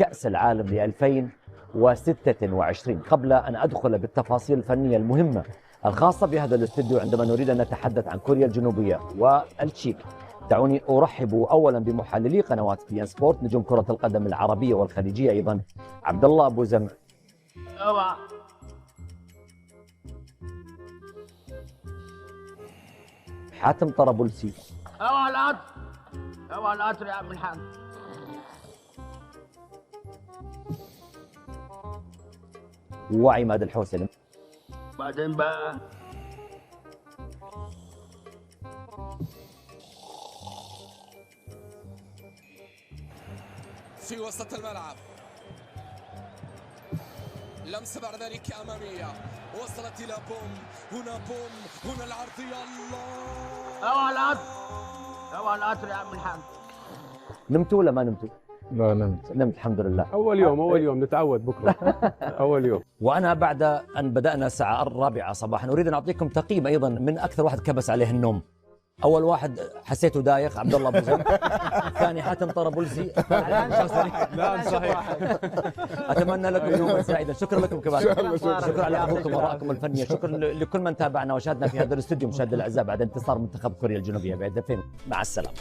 كأس العالم ل 2026. قبل أن أدخل بالتفاصيل الفنية المهمة الخاصة بهذا الاستوديو عندما نريد أن نتحدث عن كوريا الجنوبية والتشيك، دعوني أرحب أولا بمحللي قنوات بي ان سبورت نجوم كرة القدم العربية والخليجية أيضا، عبد الله أبو زمع، حاتم طرابلسي، اوعى القطر يا عم الحاج، وعماد الحوسني. بعدين بقى في وسط الملعب، لمسة بعد ذلك أمامية وصلت إلى بوم، هنا العرضية. الله، اوعى القطر يا عم الحاج. نمتوا ولا ما نمتوا؟ لا نمت الحمد لله. أول يوم نتعود بكرة. أول يوم. وأنا بعد أن بدأنا الساعة 4 صباحا أريد أن أعطيكم تقييم أيضا من أكثر واحد كبس عليه النوم. أول واحد حسيته دايخ عبد الله أبو زمع، ثاني حاتم طرابلسي. لا صحيح. أتمنى لكم يوما سعيدا. شكرا لكم كمان، شكرا على حضوركم وآرائكم الفنية، شكرا لكل من تابعنا وشاهدنا في هذا الاستوديو. مشاهدينا الأعزاء، بعد انتصار منتخب كوريا الجنوبية بهدفين، مع السلامة.